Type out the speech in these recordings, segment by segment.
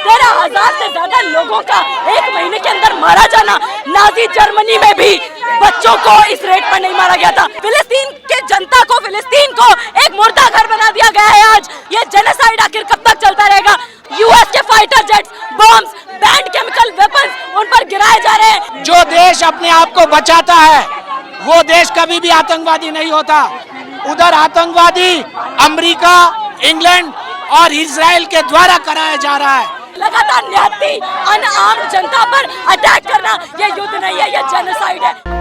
13,000 से ज्यादा लोगों का एक महीने के अंदर मारा जाना। नाजी जर्मनी में भी बच्चों को इस रेट पर नहीं मारा गया था। फिलिस्तीन के जनता को, फिलिस्तीन को एक मुर्दा घर बना दिया गया है आज। ये जेनोसाइड आखिर कब तक चलता रहेगा? यूएस के fighter jets, bombs, band chemical weapons उन पर गिराए जा रहे हैं। जो देश अपने आप को बचाता है वो देश कभी भी आतंकवादी नहीं होता। उधर आतंकवादी अमेरिका, इंग्लैंड और इजराइल के द्वारा कराया जा रहा है। लगातार निहत्ती अनआर्म्ड जनता पर अटैक करना ये युद्ध नहीं है, ये जेनोसाइड है।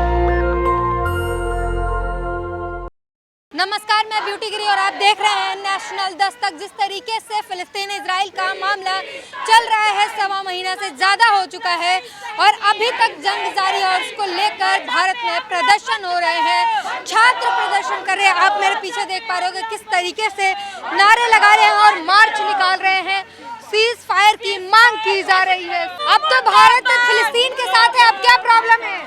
नमस्कार, मैं ब्यूटी गिरी और आप देख रहे हैं नेशनल दस्तक। जिस तरीके से फिलिस्तीन इजराइल का मामला चल रहा है, 1.25 महीना से ज़्यादा हो चुका है और अभी तक जंग जारी है और उसको लेकर भारत में प्रदर्शन हो रहे हैं, छात्र प्रदर्शन कर रहे हैं। आप मेरे पीछे देख पा रहे हो किस तरीके से नारे लगा रहे हैं और मार्च निकाल रहे हैं। सीज फायर की मांग की जा रही है। अब तो भारत फिलिस्तीन के साथ है, अब क्या प्रॉब्लम है?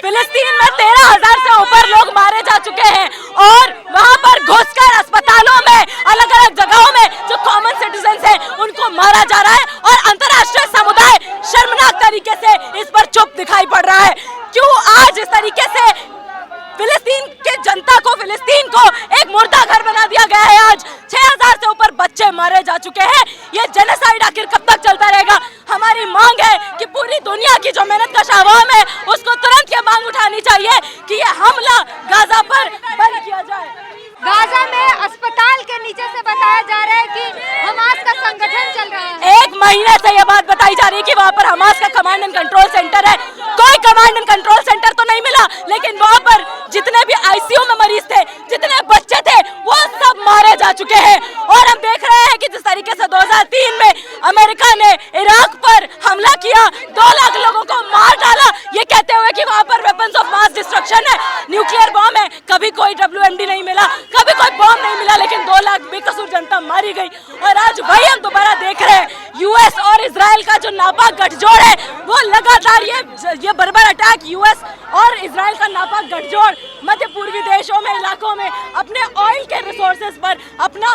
फिलिस्तीन में 13,000 से ऊपर लोग मारे जा चुके हैं और वहां पर घुसकर अस्पतालों में, अलग अलग जगहों में जो कॉमन सिटीजन्स हैं उनको मारा जा रहा है और अंतर्राष्ट्रीय समुदाय शर्मनाक तरीके से इस पर चुप दिखाई पड़ रहा है। क्यों आज इस तरीके से फिलिस्तीन के जनता को, फिलिस्तीन को एक मुर्दा घर बना दिया गया है? आज 6,000 से ऊपर बच्चे मारे जा चुके हैं। ये जेनोसाइड आखिर कब तक चलता रहेगा? हमारी मांग है कि पूरी दुनिया की जो मेहनत कश आवाम है उसको तुरंत ये मांग उठानी चाहिए कि ये हमला गाजा पर बंद किया जाए। गाजा में अस्पताल के नीचे से बताया जा रहा है कि हमास का संगठन चल रहा है। 1 महीने से ये बात बताई जा रही है कि वहाँ पर हमास का कमांड एंड कंट्रोल सेंटर है। कोई कमांड एंड कंट्रोल सेंटर तो नहीं मिला, लेकिन वहाँ पर जितने भी आईसीयू में मरीज थे, जितने बच्चे थे, वो सब मारे जा चुके हैं। और हम देख रहे हैं कि जिस तरीके से 2003 में अमेरिका ने इराक पर हमला किया, 2 लाख लोगों को मार डाला, ये कहते हुए कि वहाँ पर वेपन्स ऑफ मास डिस्ट्रक्शन है, न्यूक्लियर बॉम्ब है। कभी कोई WMD नहीं मिला, कभी कोई बॉम्ब नहीं मिला, लेकिन 2 लाख बेकसूर जनता मारी गई। और आज वही हम दोबारा देख रहे हैं, यूएस और इजराइल का जो नापाक गठजोड़ है वो लगातार ये बर्बर अटैक, यूएस और इजराइल का नापाक गठजोड़ मध्य पूर्वी देशों में, इलाकों में अपने ऑयल के रिसोर्सेज पर अपना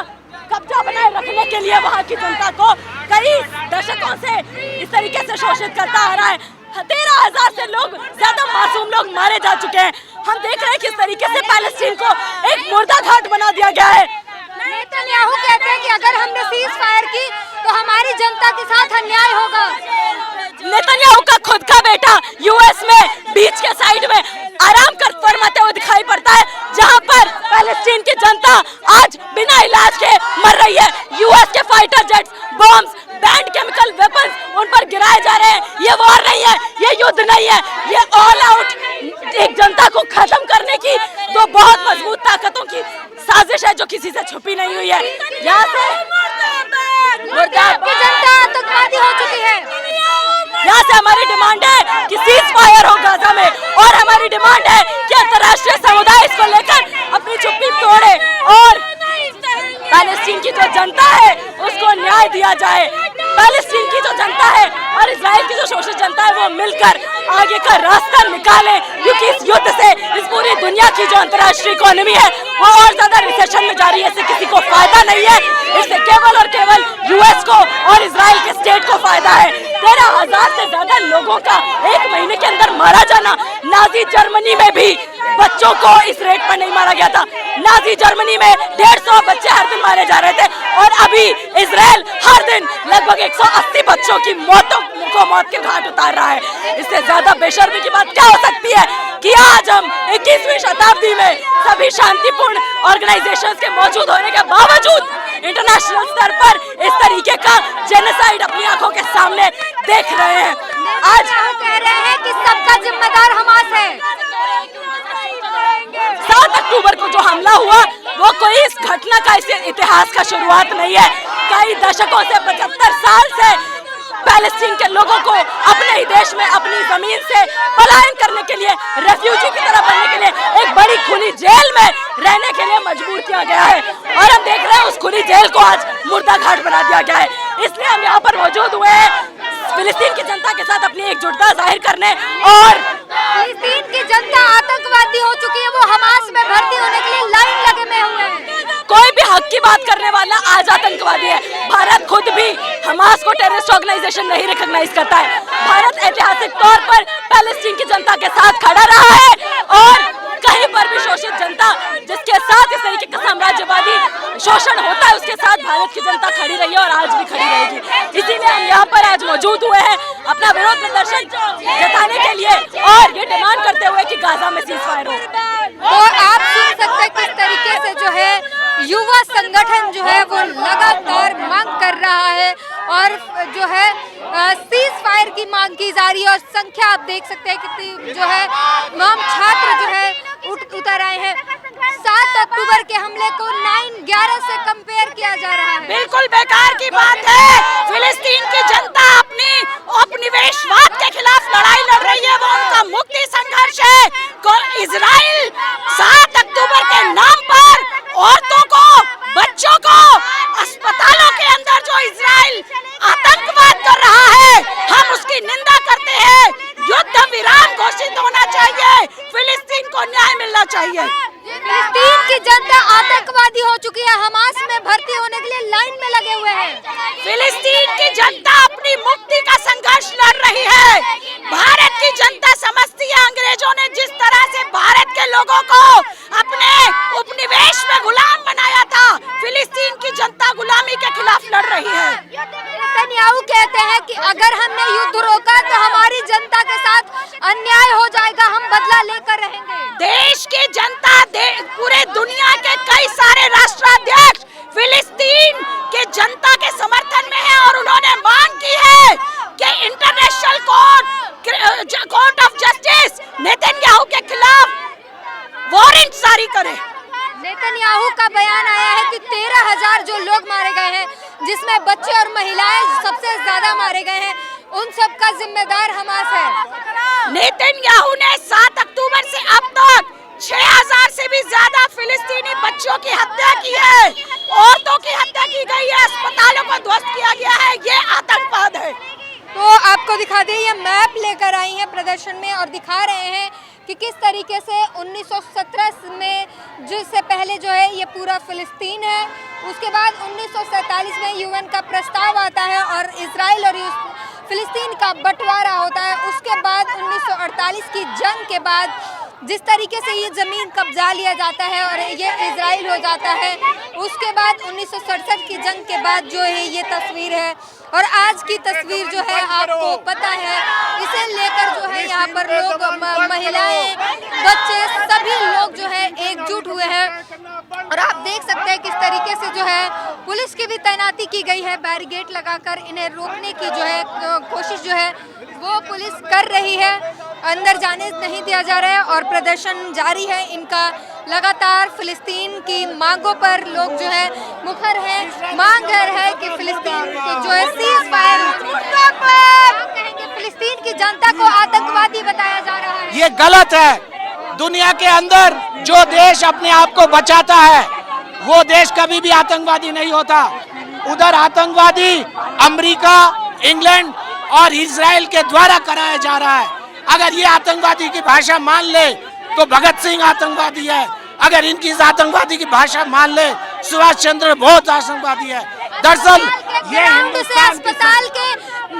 कब्जा बनाए रखने के लिए वहाँ की जनता को कई दशकों से इस तरीके से शोषित करता आ रहा है। 13,000 से ज्यादा मासूम लोग मारे जा चुके हैं। हम देख रहे हैं किस तरीके से पैलेस्टीन को एक मुर्दा घाट बना दिया गया है। नेतन्याहू कहते हैं कि अगर हमने सीज फायर की तो हमारी जनता के साथ अन्याय होगा। नेतन्याहू का खुद का बेटा यूएस में बीच के साइड में आराम कर फरमाते हुए दिखाई पड़ता है, जहां पर पैलेस्टीन की जनता आज बिना इलाज के मर रही है। यूएस के fighter jets, bombs, band chemical weapons उन पर गिराए जा रहे हैं। ये वॉर नहीं है, ये युद्ध नहीं है, ये ऑल आउट एक जनता को खत्म करने की 2 बहुत मजबूत ताकतों की साजिश है जो किसी से छुपी नहीं हुई है। यहाँ से जनता आतंकवादी हो चुकी है। यहाँ से हमारी डिमांड है कि सीज फायर हो गाजा में, और हमारी डिमांड है कि अंतर्राष्ट्रीय समुदाय इसको लेकर अपनी चुप्पी तोड़े और पैलेस्टीन की जो जनता है उसको न्याय दिया जाए। पैलेस्टीन की जो जनता है और इजराइल की जो शोषित जनता है वो मिलकर आगे का रास्ता निकाले, क्योंकि इस युद्ध से इस पूरी दुनिया की जो अंतर्राष्ट्रीय इकोनॉमी है वो और ज्यादा रिसेशन में जा रही है। इससे किसी को फायदा नहीं है, इससे केवल और केवल यूएस को और इजराइल के स्टेट को फायदा है। 13,000 से ज्यादा लोगों का एक महीने के अंदर मारा जाना। नाजी जर्मनी में भी बच्चों को इस रेट पर नहीं मारा गया था। नाजी जर्मनी में 150 बच्चे हर दिन मारे जा रहे थे और अभी इजराइल हर दिन लगभग 180 बच्चों की मौत के घाट उतार रहा है। इससे ज्यादा बेशर्मी की बात क्या हो सकती है कि आज हम 21वीं शताब्दी में सभी शांतिपूर्ण ऑर्गेनाइजेशंस के मौजूद होने के बावजूद इंटरनेशनल स्तर पर इस तरीके का जेनोसाइड अपनी आंखों के सामने देख रहे हैं। आज कह रहे हैं कि सबका जिम्मेदार हमास है। 7 अक्टूबर को जो हमला हुआ वो कोई इस घटना का, इस इतिहास का शुरुआत नहीं है। कई दशकों से, 75 साल से पैलेस्टीन के लोगों को अपने ही देश में, अपनी जमीन से पलायन करने के लिए, रेफ्यूजी की तरह बनने के लिए एक बड़ी खुली जेल में रहने के लिए मजबूर किया गया है। और हम देख रहे हैं उस खुली जेल को आज मुर्दा घाट बना दिया गया है। इसलिए हम यहाँ पर मौजूद हुए हैं फिलिस्तीन की जनता के साथ अपनी एकजुटता जाहिर करने। और फिलिस्तीन की जनता आतंकवादी हो चुकी है, वो हमास में भर्ती होने के लिए लाइन लगे में हुए हैं। कोई भी हक की बात करने वाला आज आतंकवादी है। भारत खुद भी हमास को टेररिस्ट ऑर्गेनाइजेशन नहीं रिकॉग्नाइज करता है। भारत ऐतिहासिक तौर पर पैलेस्टीन की जनता के साथ खड़ा रहा है और कहीं पर भी शोषित जनता जिसके साथ इस तरीके का साम्राज्यवादी शोषण होता है उसके साथ भारत की जनता खड़ी रही है और आज भी खड़ी रहेगी। इसीलिए हम यहाँ पर आज मौजूद हुए हैं अपना विरोध प्रदर्शन जताने के लिए और ये डिमांड करते हुए कि गाजा में सीज फायर हो। तो आप सुन सकते हैं किस तरीके से जो है युवा संगठन जो है वो लगातार मांग कर रहा है और जो है सीज फायर की मांग की जा रही है और संख्या आप देख सकते हैं कितनी जो है तमाम छात्र जो है उतर आए हैं। 7 अक्टूबर के हमले को 9/11 से कंपेयर किया जा रहा है। बिल्कुल बेकार की बात है। फिलिस्तीन की जनता अपनी उपनिवेशवाद के खिलाफ लड़ाई लड़ रही है, वो उनका मुक्ति संघर्ष है। इजराइल 7 अक्टूबर के नाम पर औरतों को, बच्चों को अस्पतालों के अंदर जो इजराइल आतंकवाद कर रहा है हम उसकी निंदा करते हैं। युद्ध विराम घोषित होना चाहिए, फिलिस्तीन को न्याय मिलना चाहिए। फिलिस्तीन की जनता आतंकवादी हो चुकी है, हमास में भर्ती होने के लिए लाइन में लगे हुए हैं। फिलिस्तीन की जनता अपनी मुक्ति का संघर्ष लड़ रही है। भारत की जनता समझती है अंग्रेजों ने जिस तरह से भारत के लोगों को अपने उपनिवेश में गुलाम बनाया था, फिलिस्तीन की जनता गुलामी के खिलाफ लड़ रही है। नेतन्याहू कहते हैं कि अगर हमने युद्ध रोका तो हमारी जनता के साथ अन्याय हो जाएगा, हम बदला लेकर रहेंगे। देश की जनता, पूरे दुनिया के कई सारे राष्ट्राध्यक्ष फिलिस्तीन के जनता के समर्थन में है और उन्होंने मांग की है कि international court of justice Netanyahu के खिलाफ वारंट जारी करे। नेतन्याहू का बयान आया है कि 13,000 जो लोग मारे गए हैं, जिसमें बच्चे और महिलाएं सबसे ज्यादा मारे गए हैं, उन सब का जिम्मेदार हमास है। नेतन्याहू ने 7 अक्टूबर से अब तक 6,000 से भी ज्यादा फिलिस्तीनी बच्चों की हत्या की है, औरतों की हत्या की गई है, अस्पतालों को ध्वस्त किया गया है। ये आतंकवाद है। तो आपको दिखा दें, ये मैप लेकर आई हैं प्रदर्शन में और दिखा रहे हैं कि किस तरीके से 1917 में जिससे पहले जो है ये पूरा फिलिस्तीन है, उसके बाद 1947 में यूएन का प्रस्ताव आता है और इजराइल और फिलिस्तीन का बंटवारा होता है। उसके बाद 1948 की जंग के बाद जिस तरीके से ये ज़मीन कब्जा लिया जाता है और ये इजराइल हो जाता है, उसके बाद 1967 की जंग के बाद जो है ये तस्वीर है और आज की तस्वीर जो है आपको पता है, इसे लेकर जो है यहाँ पर लोग, महिलाएं, बच्चे, सभी लोग जो है एकजुट हुए हैं और आप देख सकते हैं किस तरीके से जो है पुलिस की भी तैनाती की गई है। बैरिकेड लगाकर इन्हें रोकने की जो है कोशिश जो है वो पुलिस कर रही है, अंदर जाने नहीं दिया जा रहा है और प्रदर्शन जारी है इनका। लगातार फिलिस्तीन की मांगों पर लोग जो है मुखर हैं, मांग है कि फिलिस्तीन को जो है सीज फायर। कहेंगे फिलिस्तीन की जनता को आतंकवादी बताया जा रहा है, ये गलत है। दुनिया के अंदर जो देश अपने आप को बचाता है वो देश कभी भी आतंकवादी नहीं होता। उधर आतंकवादी अमेरिका, इंग्लैंड और इजराइल के द्वारा कराया जा रहा है। अगर ये आतंकवादी की भाषा मान ले तो भगत सिंह आतंकवादी है, अगर इनकी आतंकवादी की भाषा मान ले सुभाष चंद्र बोस आतंकवादी है। दरअसल ये हिंदुस्तान अस्पताल के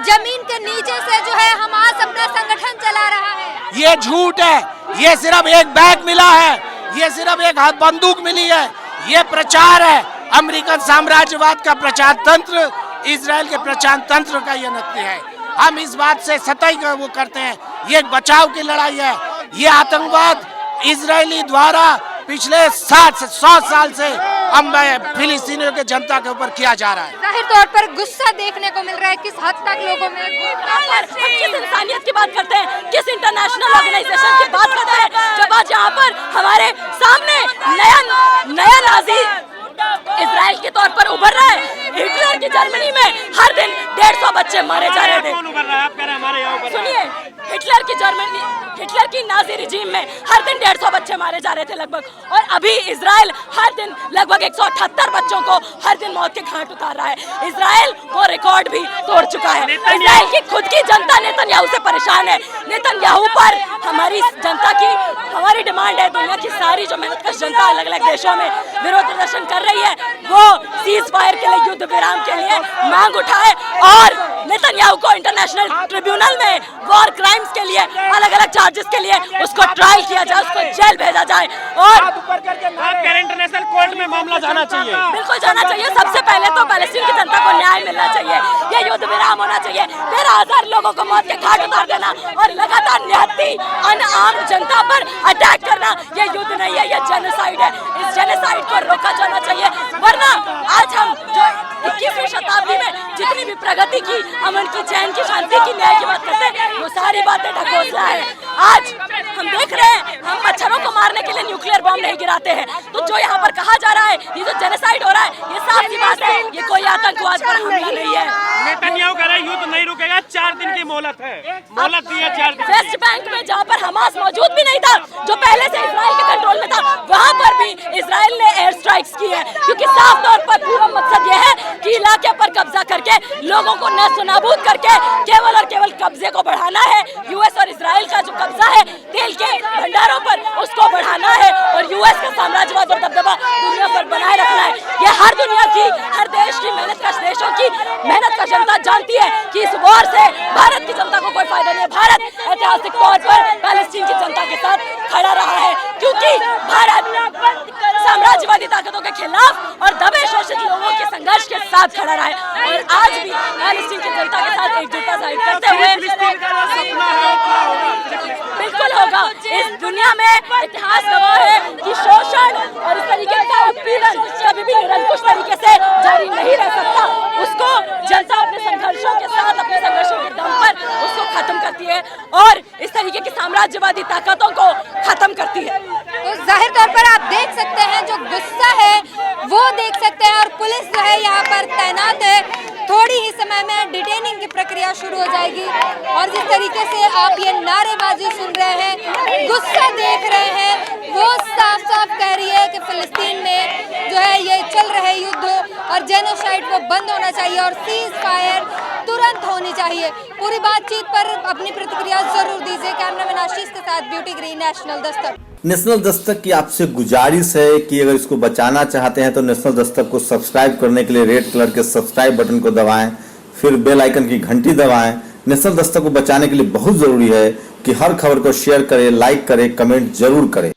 जमीन के नीचे से जो है हमास अपना संगठन चला रहा है। ये झूठ है, ये सिर्फ एक बैग मिला है, ये सिर्फ एक बंदूक मिली है, ये प्रचार है। अमेरिकन साम्राज्यवाद का प्रचार तंत्र, इजराइल के प्रचार तंत्र का ये नतीजा है। हम इस बात से सतर्क वो करते हैं, ये एक बचाव की लड़ाई है। ये आतंकवाद इजरायली द्वारा पिछले 100 साल से फिलिस्तीनियों के जनता के ऊपर किया जा रहा है। जाहिर तौर पर गुस्सा देखने को मिल रहा है किस हद तक लोगों में। हम किस इंसानियत की बात करते हैं, किस इंटरनेशनल ऑर्गेनाइजेशन की बात करते हैं, जब आज यहाँ पर हमारे सामने नया नाजी इजराइल के तौर पर उभर रहा है। हिटलर की जर्मनी में हर दिन 150 बच्चे मारे जा रहे थे। सुनिए, हिटलर की जर्मनी, हिटलर की नाजी रिजीम में हर दिन 150 बच्चे मारे जा रहे थे लगभग, और अभी इजराइल हर दिन लगभग 178 बच्चों को हर दिन मौत के घाट उतार रहा है। इजराइल वो रिकॉर्ड भी तोड़ चुका है। इजराइल की खुद की जनता नेतन्याहू से परेशान है। नेतन्याहू पर हमारी जनता की हमारी डिमांड है, दुनिया की सारी जो मेहनतकश जनता अलग अलग देशों में विरोध प्रदर्शन कर रही है, वो सीज फायर के लिए, युद्ध विराम के लिए मांग उठाए और नेतन्याहू को इंटरनेशनल ट्रिब्यूनल में वॉर क्राइम्स के लिए अलग अलग चार्जेस के लिए उसको ट्रायल किया जाए, उसको जेल भेजा जाए और इंटरनेशनल कोर्ट में मामला जाना चाहिए। बिल्कुल जाना चाहिए। सबसे पहले तो पैलेस्टीन की जनता को न्याय मिलना चाहिए, ये युद्ध विराम होना चाहिए। 13,000 लोगों को मौत के घाट उतार देना और लगातार निहत्ती अनआर्म्ड जनता पर अटैक करना, ये युद्ध नहीं है, ये जेनोसाइड है। इस जेनोसाइड को रोका जाना चाहिए, वरना आज हम जो 21वीं शताब्दी में जितनी भी प्रगति की, अमन की, चैन की, शांति की, न्याय की बात करते हैं, वो सारी बातें ढकोसला है। आज हम देख रहे हैं, हम मच्छरों को मारने के लिए न्यूक्लियर बम नहीं गिराते हैं, तो जो यहाँ पर कहा जा रहा है, ये जो जेनोसाइड हो रहा है, ये साफ सी बात है, ये कोई आतंकवाद पर हमला नहीं है। नेतन्याहू कह रहा है युद्ध नहीं रुकेगा, 4 दिन की मोहलत है, मोहलत दी है 4 दिन। वेस्ट बैंक में जहाँ पर हमास मौजूद भी नहीं था, जो पहले से इजराइल के कंट्रोल में था, वहाँ पर भी इजराइल ने एयर स्ट्राइक्स की है, क्योंकि साफ तौर पर पूरा मकसद ये है कि इलाके पर कब्जा करके लोगों को नेस्तनाबूद करके केवल और केवल कब्जे को बढ़ाना है। यूएस और इजराइल का जो कब्जा है तेल के भंडारों पर, उसको बढ़ाना है और यूएस का साम्राज्यवाद और दबदबा दुनिया पर बनाए रखना है। ये हर दुनिया की, हर देश की, मेहनतकश देशों की मेहनतकश जनता जानती है कि इस वॉर से भारत की जनता को कोई फायदा नहीं है। भारत ऐतिहासिक तौर पर पैलेस्टीन की जनता के साथ खड़ा रहा है, क्योंकि भारत साम्राज्यवादी ताकतों के खिलाफ और दबे शोषित लोगों के संघर्ष के साथ खड़ा रहा है और आज भी पैलेस्टीन की जनता के साथ एकजुटता जाहिर करते हुए बिल्कुल होगा। इस दुनिया में इतिहास गवाह है कि शोषण और इस तरीके का उत्पीड़न कभी भी निरंकुश तरीके से जारी नहीं रह सकता। उसको जनता अपने संघर्षों के साथ, अपने संघर्षों के दम पर उसको खत्म करती है और इस तरीके की साम्राज्यवादी ताकतों को खत्म करती है। तो जाहिर तौर पर आप देख सकते हैं जो गुस्सा है वो देख सकते हैं, और पुलिस जो है यहाँ पर तैनात है। थोड़ी ही समय में डिटेनिंग की प्रक्रिया शुरू हो जाएगी और जिस तरीके से आप ये नारेबाजी सुन रहे हैं, गुस्सा देख रहे हैं, वो साफ साफ कह रही है कि फिलिस्तीन में जो है ये चल रहे युद्ध और जेनोसाइड वो बंद होना चाहिए और सीज फायर तुरंत होनी चाहिए। पूरी बातचीत पर अपनी प्रतिक्रिया जरूर दीजिए। कैमरामैन आशीष के साथ beauty green, national Dastak. National Dastak की आपसे गुजारिश है कि अगर इसको बचाना चाहते हैं तो नेशनल दस्तक को सब्सक्राइब करने के लिए रेड कलर के सब्सक्राइब बटन को दबाएं, फिर बेल आइकन की घंटी दबाएं। नेशनल दस्तक को बचाने के लिए बहुत जरूरी है कि हर खबर को शेयर करें, लाइक करें, कमेंट जरूर करें।